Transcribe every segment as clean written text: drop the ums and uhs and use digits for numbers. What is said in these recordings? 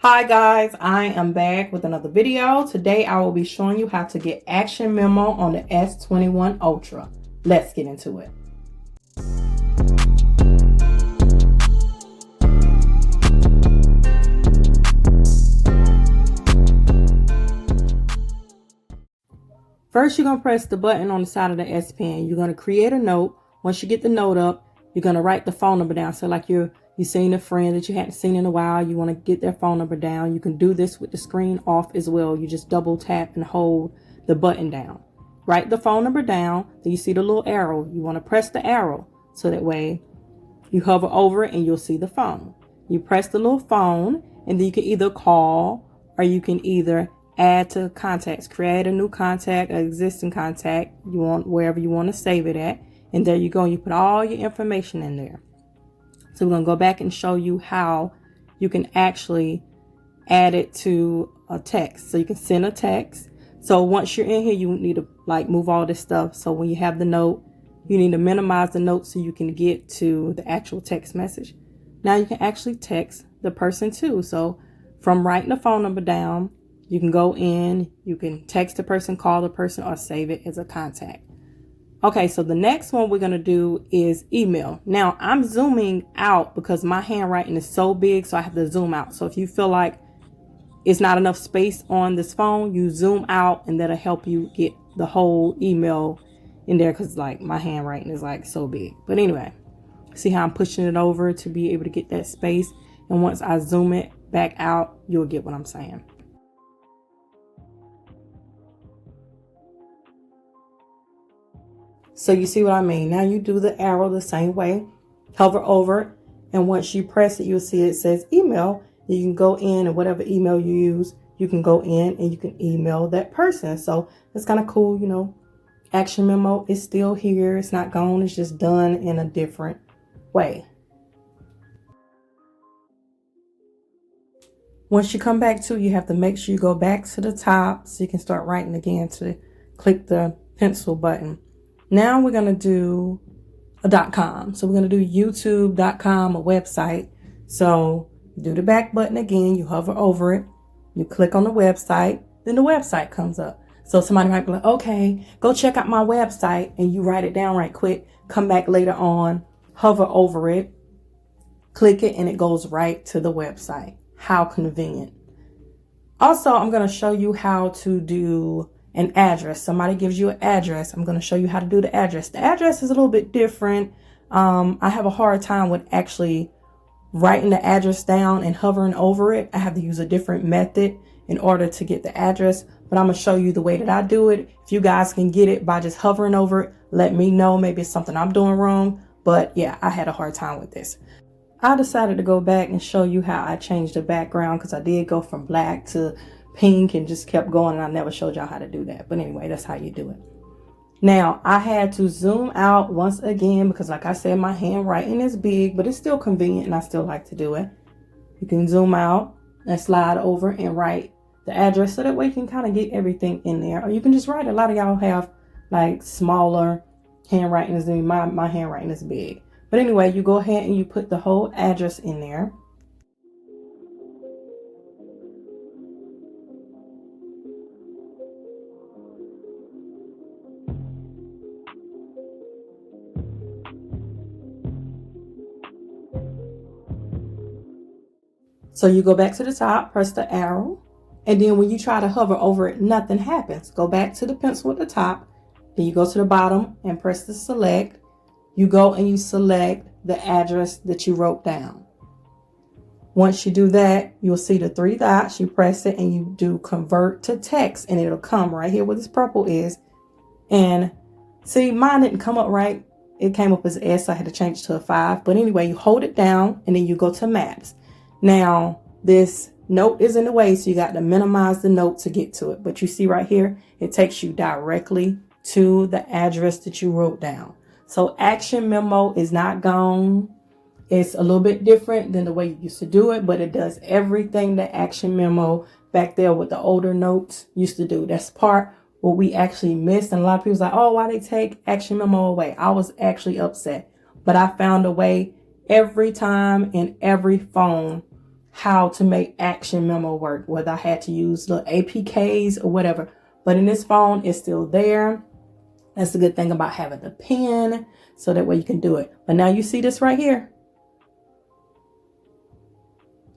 Hi guys, I am back with another video. Today I will be showing you how to get Action Memo on the S21 Ultra. Let's get into it. First, you're going to press the button on the side of the SPen. You're going to create a note. Once you get the note up, you're going to write the phone number down. So like you're seeing a friend that you hadn't seen in a while, you want to get their phone number down. You can do this with the screen off as well. You just double tap and hold the button down. Write the phone number down. Then you see the little arrow. You want to press the arrow so that way you hover over it and you'll see the phone. You press the little phone and then you can either call or you can either add to contacts, create a new contact, an existing contact you want, wherever you want to save it at. And there you go. You put all your information in there. So we're going to go back and show you how you can actually add it to a text. So you can send a text. So once you're in here, you need to move all this stuff. So when you have the note, you need to minimize the note so you can get to the actual text message. Now you can actually text the person too. So from writing the phone number down, you can go in, you can text the person, call the person, or save it as a contact. Okay, so the next one we're going to do is email. Now, I'm zooming out because my handwriting is so big, so I have to zoom out. So if you feel like it's not enough space on this phone, you zoom out and that'll help you get the whole email in there because my handwriting is so big. But anyway, see how I'm pushing it over to be able to get that space. And once I zoom it back out, you'll get what I'm saying. So you see what I mean? Now you do the arrow the same way, hover over it, and once you press it, you'll see it says email. You can go in and whatever email you use, you can go in and you can email that person. So it's kind of cool, you know. Action Memo is still here. It's not gone. It's just done in a different way. Once you come back to it, you have to make sure you go back to the top so you can start writing again to click the pencil button. Now we're going to do a .com. So we're going to do youtube.com, a website. So you do the back button again. You hover over it. You click on the website. Then the website comes up. So somebody might be like, okay, go check out my website. And you write it down right quick. Come back later on, hover over it, click it, and it goes right to the website. How convenient. Also, I'm going to show you how to do an address. Somebody gives you an address. I'm going to show you how to do the address. The address is a little bit different. I have a hard time with actually writing the address down and hovering over it. I have to use a different method in order to get the address, but I'm going to show you the way that I do it. If you guys can get it by just hovering over it, let me know. Maybe it's something I'm doing wrong, but yeah, I had a hard time with this. I decided to go back and show you how I changed the background because I did go from black to pink and just kept going, and I never showed y'all how to do that. But anyway, that's how you do it. Now I had to zoom out once again because like I said, my handwriting is big, but it's still convenient and I still like to do it. You can zoom out and slide over and write the address so that way you can kind of get everything in there, or you can just write it. A lot of y'all have smaller handwriting than me. My handwriting is big, but anyway, you go ahead and you put the whole address in there. So you go back to the top, press the arrow, and then when you try to hover over it, nothing happens. Go back to the pencil at the top, then you go to the bottom and press the select. You go and you select the address that you wrote down. Once you do that, you'll see the three dots. You press it and you do convert to text, and it'll come right here where this purple is. And see, mine didn't come up right. It came up as S, so I had to change it to a 5. But anyway, you hold it down and then you go to maps. Now, this note is in the way, so you got to minimize the note to get to it. But you see right here, it takes you directly to the address that you wrote down. So Action Memo is not gone. It's a little bit different than the way you used to do it, but it does everything that Action Memo back there with the older notes used to do. That's part what we actually missed. And a lot of people's like, oh, why they take Action Memo away? I was actually upset, but I found a way every time in every phone how to make action memo work, whether I had to use the APKs or whatever. But in this phone, it's still there. That's the good thing about having the pen, so that way you can do it. But now you see this right here.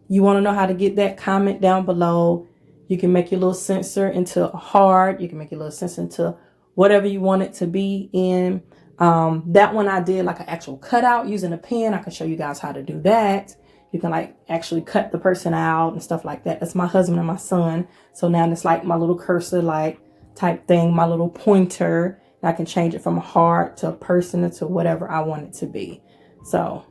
You want to know how to get that? Comment down below. You can make your little sensor into a heart. You can make your little sensor into whatever you want it to be in. That one I did like an actual cutout using a pen. I can show you guys how to do that. You can like actually cut the person out and stuff like that. That's my husband and my son. So now it's like my little cursor like type thing, my little pointer. And I can change it from a heart to a person to whatever I want it to be. So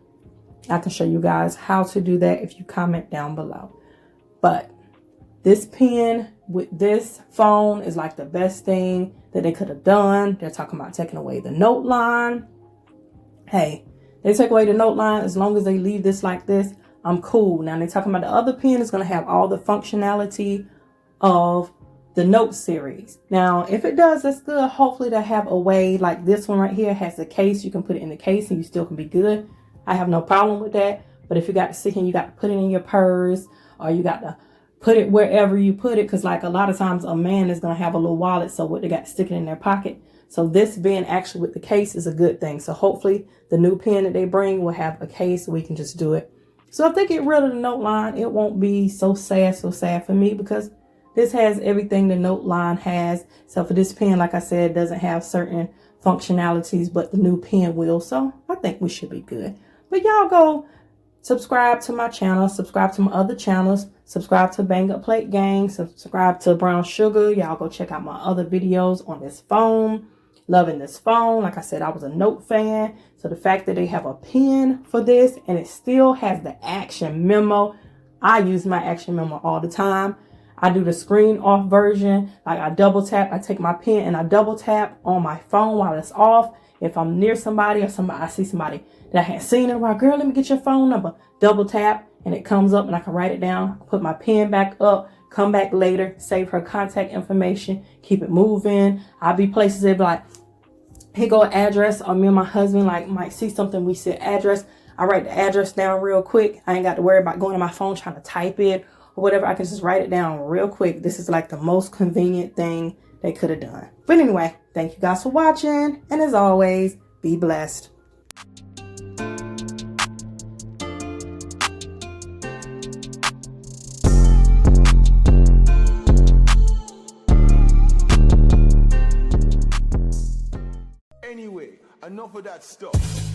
I can show you guys how to do that if you comment down below. But this pen with this phone is like the best thing that they could have done. They're talking about taking away the note line. Hey, they take away the note line as long as they leave this like this. I'm cool. Now they're talking about the other pen is going to have all the functionality of the Note series. Now, if it does, that's good. Hopefully they have a way like this one right here has a case. You can put it in the case and you still can be good. I have no problem with that. But if you got to sit here, you got to put it in your purse, or you got to put it wherever you put it. Because like a lot of times a man is going to have a little wallet. So what they got to stick it in their pocket. So this being actually with the case is a good thing. So hopefully the new pen that they bring will have a case so we can just do it. So if they get rid of the note line, it won't be so sad for me, because this has everything the note line has. So for this pen, like I said, it doesn't have certain functionalities, but the new pen will. So I think we should be good. But y'all go subscribe to my channel, subscribe to my other channels, subscribe to Bang Up Plate Gang, subscribe to Brown Sugar. Y'all go check out my other videos on this phone. Loving this phone. Like I said, I was a Note fan. So the fact that they have a pen for this and it still has the action memo. I use my action memo all the time. I do the screen off version. Like I double tap. I take my pen and I double tap on my phone while it's off. If I'm near somebody or I see somebody that I hadn't seen in a while, girl, let me get your phone number. Double tap and it comes up and I can write it down. Put my pen back up. Come back later, save her contact information, keep it moving. I'll be places that be like, here go an address, or me and my husband like might see something, we see an address. I write the address down real quick. I ain't got to worry about going to my phone trying to type it or whatever. I can just write it down real quick. This is like the most convenient thing they could have done. But anyway, thank you guys for watching. And as always, be blessed. Anyway, enough of that stuff.